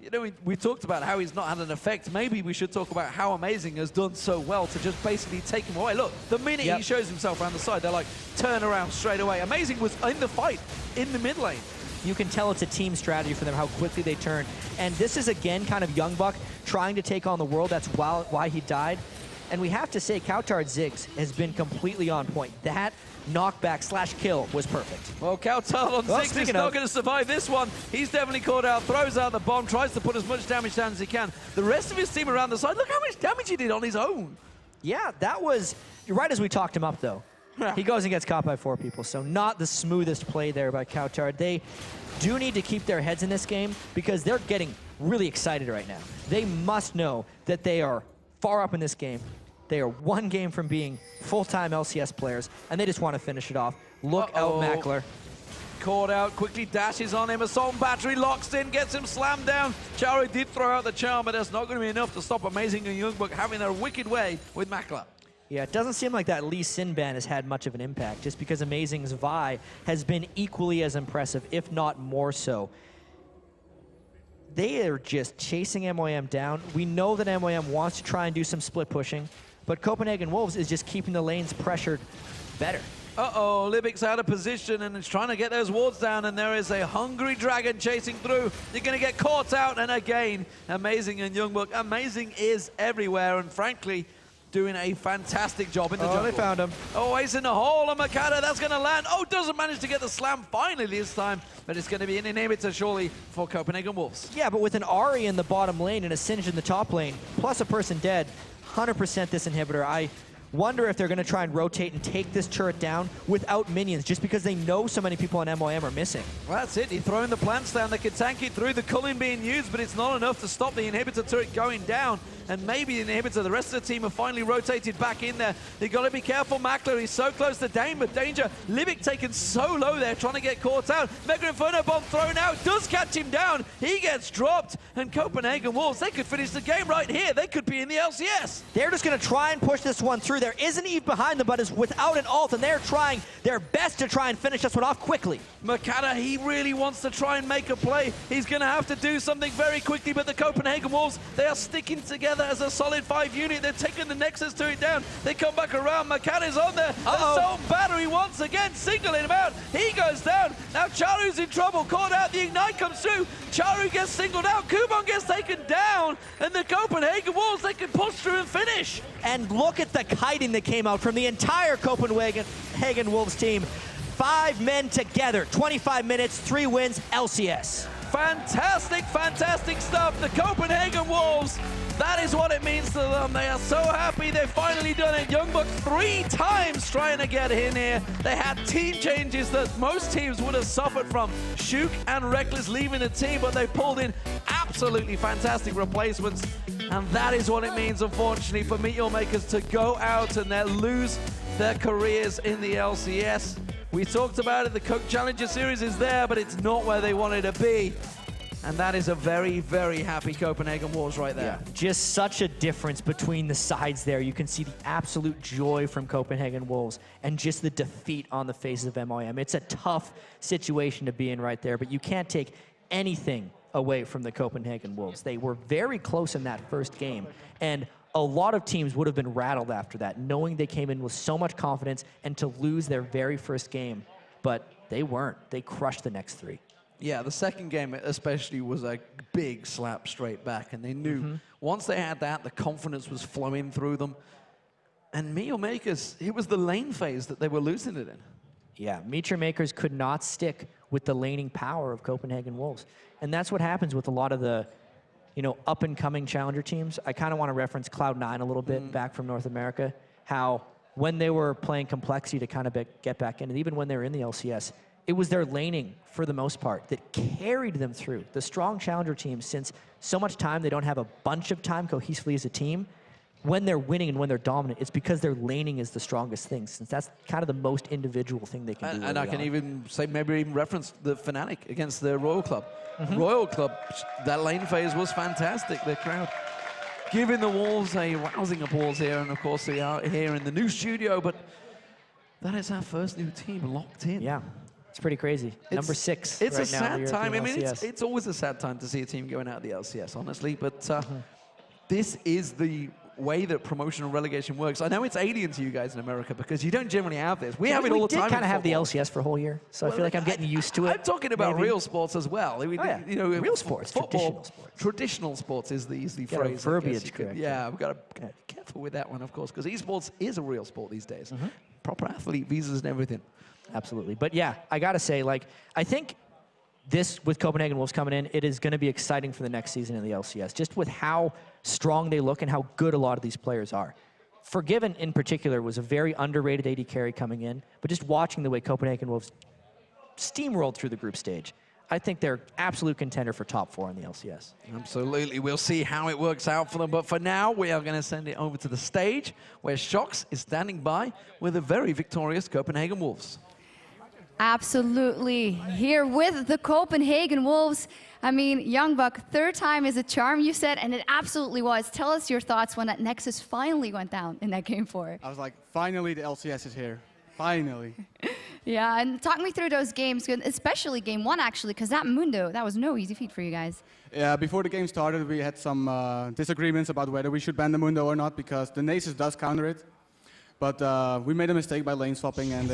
you know, we talked about how he's not had an effect. Maybe we should talk about how Amazing has done so well to just basically take him away. Look, the minute he shows himself around the side, they're like, turn around straight away. Amazing was in the fight, in the mid lane. You can tell it's a team strategy for them, how quickly they turn. And this is, again, kind of Young Buck trying to take on the world. That's why he died. And we have to say, Coutard Ziggs has been completely on point. That knockback / kill was perfect. Well, Coutard on Ziggs is not going to survive this one. He's definitely caught out, throws out the bomb, tries to put as much damage down as he can. The rest of his team around the side, look how much damage he did on his own. Yeah, that was, right as we talked him up, though. He goes and gets caught by 4 people, so not the smoothest play there by Coutard. They do need to keep their heads in this game because they're getting really excited right now. They must know that they are far up in this game. They are 1 game from being full-time LCS players, and they just want to finish it off. Look out, Makler. Caught out, quickly dashes on him. Assault Battery locks in, gets him slammed down. Charu did throw out the charm, but that's not going to be enough to stop Amazing and Youngbuck having their wicked way with Makler. Yeah, it doesn't seem like that Lee Sin ban has had much of an impact, just because Amazing's Vi has been equally as impressive, if not more so. They are just chasing MYM down. We know that MYM wants to try and do some split pushing, but Copenhagen Wolves is just keeping the lanes pressured better. Uh-oh, Libic's out of position and is trying to get those wards down, and there is a hungry dragon chasing through. They're going to get caught out, and again, Amazing and Youngbuck. Amazing is everywhere, and frankly, doing a fantastic job in the jungle. They found him. Oh, he's in the hole, and Makata, that's going to land. Oh, doesn't manage to get the slam finally this time, but it's going to be an inhibitor surely for Copenhagen Wolves. Yeah, but with an Ahri in the bottom lane and a Singed in the top lane, plus a person dead, 100% this inhibitor. I wonder if they're going to try and rotate and take this turret down without minions, just because they know so many people on MYM are missing. Well, that's it. He's throwing the plants down. They can tank it through, the culling being used, but it's not enough to stop the inhibitor turret going down. and maybe the inhibitor. The rest of the team have finally rotated back in there. They've got to be careful. Mackler, he's so close to Dane, but danger. Livic taken so low there, trying to get caught out. Mega Inferno Bomb thrown out, does catch him down. He gets dropped, and Copenhagen Wolves, they could finish the game right here. They could be in the LCS. They're just going to try and push this one through. There isn't Eve behind them, but is without an ult, and they're trying their best to try and finish this one off quickly. Makata, he really wants to try and make a play. He's going to have to do something very quickly, but the Copenhagen Wolves, they are sticking together as a solid 5 unit. They're taking the Nexus to it down. They come back around. Makata's on there. Assault battery once again, singling him out. He goes down. Now Charu's in trouble. Caught out. The Ignite comes through. Charu gets singled out. Kubon gets taken down. And the Copenhagen Wolves, they can push through and finish. And look at the kiting that came out from the entire Copenhagen Wolves team. 5 men together, 25 minutes, 3 wins, LCS. Fantastic, fantastic stuff. The Copenhagen Wolves, that is what it means to them. They are so happy they've finally done it. Youngbuck 3 times trying to get in here. They had team changes that most teams would have suffered from. Shook and Reckless leaving the team, but they pulled in absolutely fantastic replacements. And that is what it means, unfortunately, for Meteor Makers to go out and then lose their careers in the LCS. We talked about it, the Coke Challenger Series is there, but it's not where they wanted to be. And that is a very, very happy Copenhagen Wolves right there. Yeah, just such a difference between the sides there. You can see the absolute joy from Copenhagen Wolves and just the defeat on the faces of MYM. It's a tough situation to be in right there, but you can't take anything away from the Copenhagen Wolves. They were very close in that first game, and a lot of teams would have been rattled after that, knowing they came in with so much confidence and to lose their very first game. But they weren't. They crushed the next 3. Yeah, the second game especially was a big slap straight back, and they knew once they had that, the confidence was flowing through them. And Meteor Makers, it was the lane phase that they were losing it in. Yeah, Meteor Makers could not stick with the laning power of Copenhagen Wolves. And that's what happens with a lot of the up-and-coming challenger teams. I kind of want to reference Cloud9 a little bit back from North America, how when they were playing Complexity to kind of get back in, and even when they were in the LCS, it was their laning, for the most part, that carried them through. The strong challenger teams, since so much time, they don't have a bunch of time cohesively as a team, when they're winning and when they're dominant, it's because their laning is the strongest thing, since that's kind of the most individual thing they can do. And I can even say, maybe even reference the Fnatic against the Royal Club. Royal Club, that lane phase was fantastic. The crowd giving the Wolves a rousing applause here, and of course they are here in the new studio, but that is our first new team locked in. Yeah, it's pretty crazy. Number 6 It's right a now sad in the time. I European mean, LCS. it's always a sad time to see a team going out of the LCS, honestly, but this is the way that promotion and relegation works. I know it's alien to you guys in America because you don't generally have this. We have it all the time. We did kind of have the football. LCS for a whole year, so I feel like I'm getting used to it. I'm talking about maybe. real sports as well. You know, real sports, football, traditional sports. Traditional sports is the easy Get our phrase. I verbiage guess you could- correct. Yeah, we've got to be careful with that one, of course, because esports is a real sport these days. Proper athlete visas and everything. Absolutely. But yeah, I got to say, like, I think this, with Copenhagen Wolves coming in, it is going to be exciting for the next season in the LCS, just with how strong they look and how good a lot of these players are. Forgiven, in particular, was a very underrated AD carry coming in, but just watching the way Copenhagen Wolves steamrolled through the group stage, I think they're absolute contender for top 4 in the LCS. Absolutely. We'll see how it works out for them. But for now, we are going to send it over to the stage where Shox is standing by with a very victorious Copenhagen Wolves. Absolutely. Here with the Copenhagen Wolves. I mean, Youngbuck, 3rd time is a charm, you said, and it absolutely was. Tell us your thoughts when that Nexus finally went down in that game 4. I was like, finally the LCS is here. Finally. Yeah, and talk me through those games, especially game 1, actually, because that Mundo, that was no easy feat for you guys. Yeah, before the game started, we had some disagreements about whether we should ban the Mundo or not, because the Nasus does counter it. But we made a mistake by lane swapping, and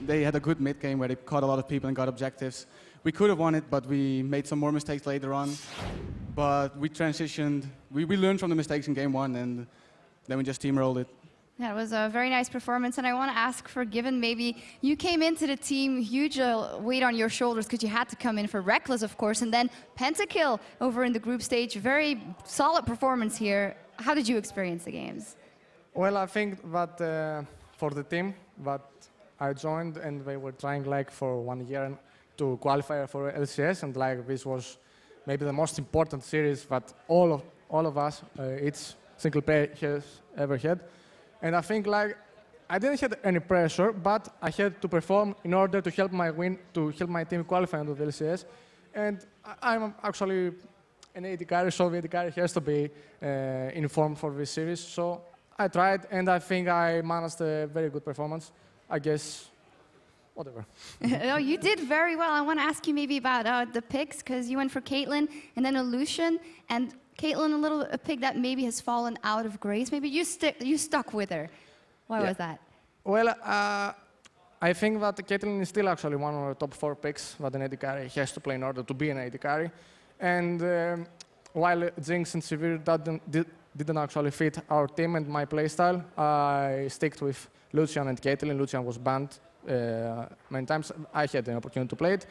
they had a good mid game where they caught a lot of people and got objectives. We could have won it, but we made some more mistakes later on. But we transitioned. We learned from the mistakes in game 1, and then we just steamrolled it. Yeah, it was a very nice performance, and I want to ask, Forgiven, maybe you came into the team, huge weight on your shoulders because you had to come in for Reckless, of course, and then Pentakill over in the group stage. Very solid performance here. How did you experience the games? Well, I think that for the team that I joined, and they were trying like for 1 year to qualify for LCS, and like this was maybe the most important series that all of us, each single player has ever had. And I think like I didn't have any pressure, but I had to perform in order to help my team qualify into the LCS. And I'm actually an AD carry, so the AD carry has to be informed for this series. So I tried, and I think I managed a very good performance. I guess, whatever. No, you did very well. I want to ask you maybe about the picks, because you went for Caitlyn and then Lucian, and Caitlyn, a pick that maybe has fallen out of grace. Maybe you stuck with her. Why was that? Well, I think that Caitlyn is still actually one of the top 4 picks that an AD carry has to play in order to be an AD carry. And while Jinx and Severe didn't actually fit our team and my playstyle, I sticked with Lucian and Caitlyn. Lucian was banned many times. I had an opportunity to play it.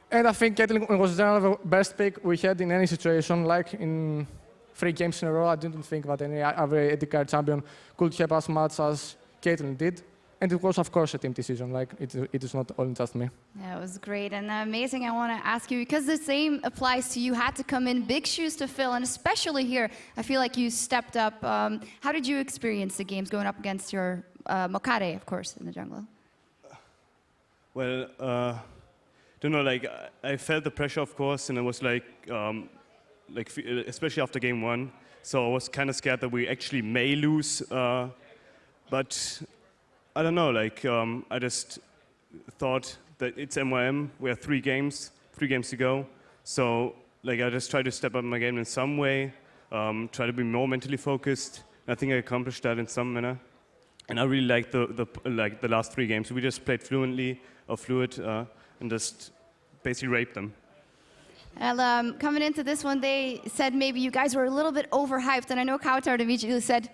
And I think Caitlyn was generally the best pick we had in any situation. Like in 3 games in a row, I didn't think that any other AD carry champion could help as much as Caitlyn did. And it was, of course, a team decision. Like, it is not only just me. Yeah, it was great and amazing. I want to ask you, because the same applies to you, had to come in, big shoes to fill, and especially here, I feel like you stepped up. How did you experience the games going up against your Mokare, of course, in the jungle? Well, don't know, like, I felt the pressure, of course, and it was like especially after game 1. So I was kind of scared that we actually may lose, but I don't know, like, I just thought that it's MYM. We have 3 games to go. So, like, I just try to step up my game in some way, try to be more mentally focused. I think I accomplished that in some manner. And I really liked the last 3 games. We just played fluid, and just basically raped them. Well, coming into this one, they said maybe you guys were a little bit overhyped, and I know Kautar immediately said,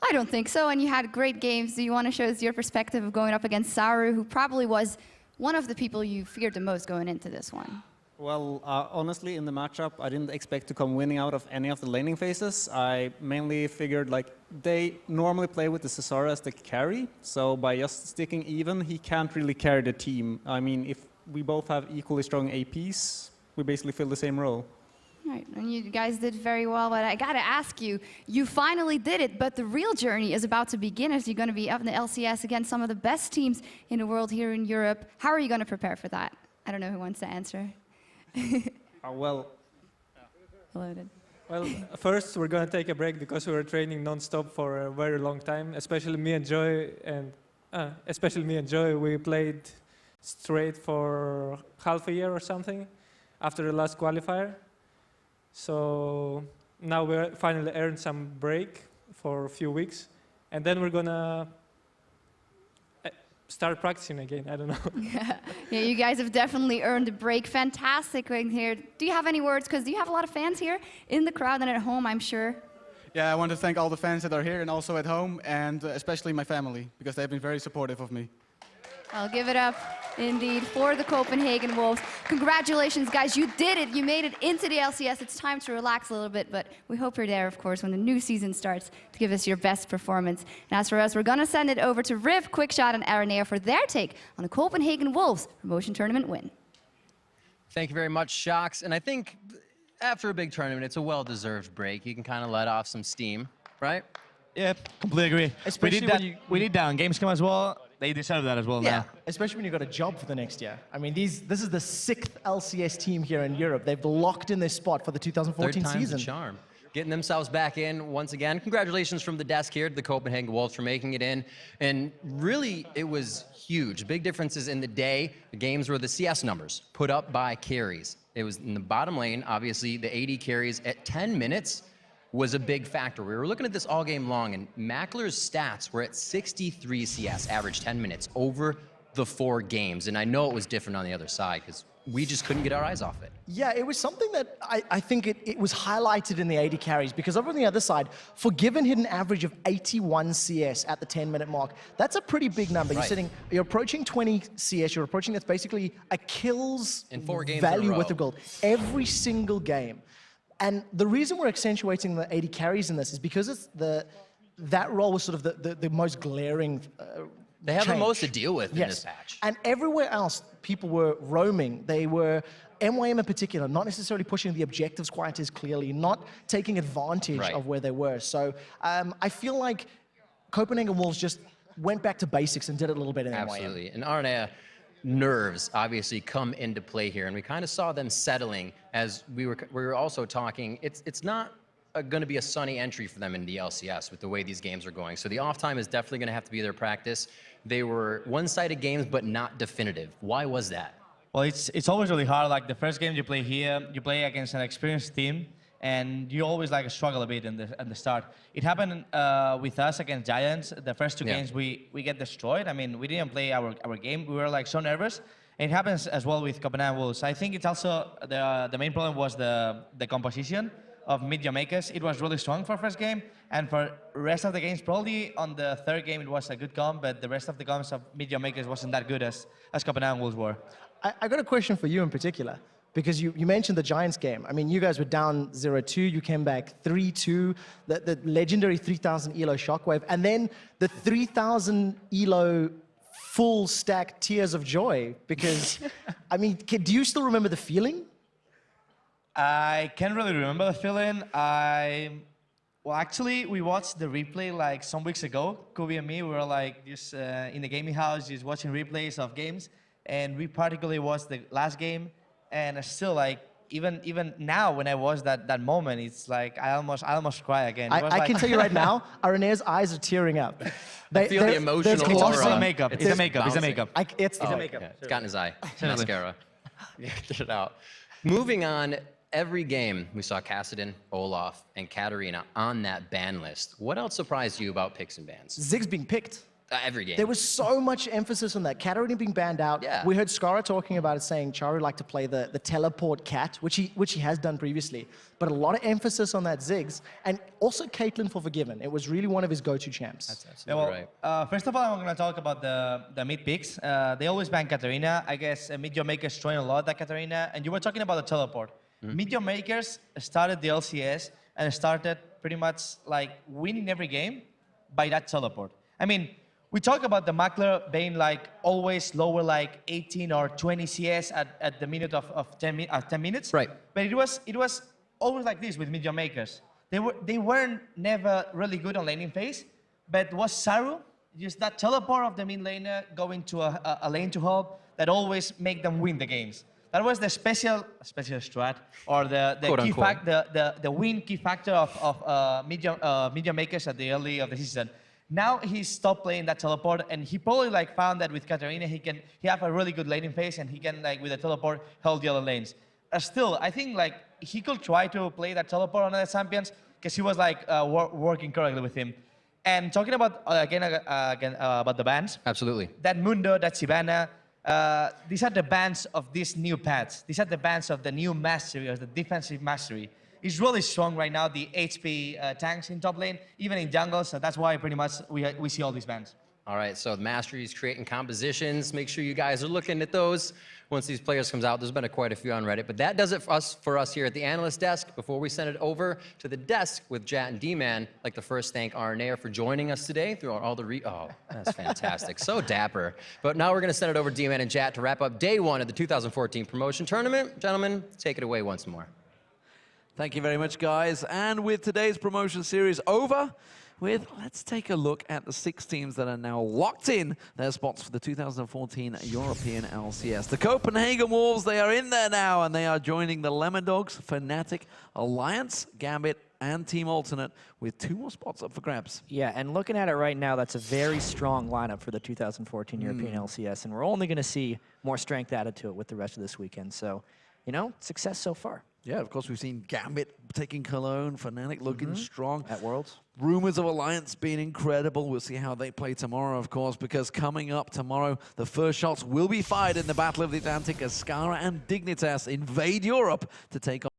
I don't think so, and you had great games. Do you want to show us your perspective of going up against Saru, who probably was one of the people you feared the most going into this one? Well, honestly, in the matchup, I didn't expect to come winning out of any of the laning phases. I mainly figured, like, they normally play with the Cesaro as the carry, so by just sticking even, he can't really carry the team. I mean, if we both have equally strong APs, we basically fill the same role. Right, and you guys did very well, but I gotta ask you, you finally did it, but the real journey is about to begin as you're gonna be up in the LCS against some of the best teams in the world here in Europe. How are you gonna prepare for that? I don't know who wants to answer. Well, first we're gonna take a break because we were training non-stop for a very long time, especially me and Joy, we played straight for half a year or something after the last qualifier. So now we finally earned some break for a few weeks, and then we're gonna start practicing again. I don't know. Yeah, you guys have definitely earned a break. Fantastic being here. Do you have any words? Because do you have a lot of fans here in the crowd and at home, I'm sure? Yeah, I want to thank all the fans that are here and also at home, and especially my family, because they've been very supportive of me. I'll give it up, indeed, for the Copenhagen Wolves. Congratulations, guys. You did it. You made it into the LCS. It's time to relax a little bit, but we hope you're there, of course, when the new season starts to give us your best performance. And as for us, we're going to send it over to Riv, Quickshot, and Aranea for their take on the Copenhagen Wolves promotion tournament win. Thank you very much, Shocks. And I think after a big tournament, it's a well-deserved break. You can kind of let off some steam, right? Yeah, completely agree. Especially we need down games come as well. They deserve that as well now. Especially when you've got a job for the next year. I mean, this is the 6th LCS team here in Europe. They've locked in their spot for the 2014 Third time's season. a charm. Getting themselves back in once again. Congratulations from the desk here to the Copenhagen Wolves for making it in. And really, it was huge. Big differences in the day. The games were the CS numbers put up by carries. It was in the bottom lane, obviously, the AD carries at 10 minutes was a big factor. We were looking at this all game long, and Mackler's stats were at 63 CS, average 10 minutes, over the 4 games. And I know it was different on the other side, because we just couldn't get our eyes off it. Yeah, it was something that I think it was highlighted in the AD carries, because over on the other side, Forgiven hit an average of 81 CS at the 10-minute mark. That's a pretty big number. Right. You're approaching 20 CS, you're approaching that's basically a kills in 4 games value in a row. worth of gold every single game. And the reason we're accentuating the 80 carries in this is because it's that role was sort of the most glaring They have the change. most to deal with in Yes. this patch. And everywhere else, people were roaming. They were, MYM in particular, not necessarily pushing the objectives quite as clearly, not taking advantage Right. of where they were. So I feel like Copenhagen Wolves just went back to basics and did it a little bit in MYM. Absolutely. And Arne, nerves obviously come into play here, and we kind of saw them settling as we were also talking. It's not going to be a sunny entry for them in the LCS with the way these games are going. So the off time is definitely going to have to be their practice. They were one-sided games, but not definitive. Why was that? Well, it's always really hard. Like the first game you play here, you play against an experienced team, and you always like struggle a bit at the start. It happened with us against Giants. The first two games we get destroyed. I mean, we didn't play our game. We were like so nervous. And it happens as well with Copenhagen Wolves. I think it's also the main problem was the composition of mid makers. It was really strong for first game, and for rest of the games, probably on the third game it was a good comp, but the rest of the comps of mid makers wasn't that good as Copenhagen Wolves were. I got a question for you in particular, because you mentioned the Giants game. I mean, you guys were down 0-2, you came back 3-2, the legendary 3,000 ELO Shockwave, and then the 3,000 ELO full stack Tears of Joy, because, I mean, do you still remember the feeling? I can't really remember the feeling. Well, actually, we watched the replay like some weeks ago. Kobe and me, we were like just in the gaming house, just watching replays of games. And we particularly watched the last game. And still, like, even now, when I watch that moment, it's like I almost cry again. I can tell you right now, Arene's eyes are tearing up. I feel the emotional It's aura. a makeup. It's a makeup. It's a makeup. It's Oh, a makeup. Okay. It's got in his eye. Mascara. Get it out. Moving on. Every game, we saw Kassadin, Olaf, and Katarina on that ban list. What else surprised you about picks and bans? Ziggs being picked. Every game. There was so much emphasis on that. Katarina being banned out. Yeah. We heard Skara talking about it, saying Charu would like to play the teleport cat, which he has done previously. But a lot of emphasis on that Ziggs. And also Caitlyn for Forgiven. It was really one of his go-to champs. That's absolutely right. First of all, I'm going to talk about the mid picks. They always ban Katarina. I guess mid makers throwing a lot at Katarina. And you were talking about the teleport. Mid makers started the LCS and started pretty much like winning every game by that teleport. I mean, we talk about the Makler being like always lower like 18 or 20 CS at the minute of 10 minutes. Right. But it was always like this with mid makers. They weren't never really good on laning phase, but was Saru, just that teleport of the mid laner going to a lane to help that always make them win the games. That was the special strat, or the key factor, the win key factor of media makers at the early of the season. Now he stopped playing that teleport, and he probably like found that with Katarina he have a really good laning phase, and he can like with the teleport hold the other lanes. Still, I think like he could try to play that teleport on other champions because he was like working correctly with him. And talking about again about the bans. Absolutely. That Mundo, that Sivana. These are the bands of these new paths. These are the bands of the new mastery, or the defensive mastery. It's really strong right now, the HP tanks in top lane, even in jungle, so that's why pretty much we see all these bands. All right, so the mastery is creating compositions. Make sure you guys are looking at those once these players comes out. There's been quite a few on Reddit, but that does it for us here at the analyst desk. Before we send it over to the desk with Jat and D-Man, I'd like to first thank Arne for joining us today through all the oh, that's fantastic. So dapper. But now we're going to send it over to D-Man and Jat to wrap up day one of the 2014 promotion tournament. Gentlemen, take it away once more. Thank you very much, guys. And with today's promotion series over, let's take a look at the 6 teams that are now locked in their spots for the 2014 European LCS. The Copenhagen Wolves, they are in there now, and they are joining the Lemon Dogs, Fnatic, Alliance, Gambit, and Team Alternate with 2 more spots up for grabs. Yeah, and looking at it right now, that's a very strong lineup for the 2014 European LCS, and we're only going to see more strength added to it with the rest of this weekend. So, you know, success so far. Yeah, of course, we've seen Gambit taking Cologne, Fnatic looking strong. At Worlds. Rumors of Alliance being incredible. We'll see how they play tomorrow, of course, because coming up tomorrow, the first shots will be fired in the Battle of the Atlantic as Skara and Dignitas invade Europe to take on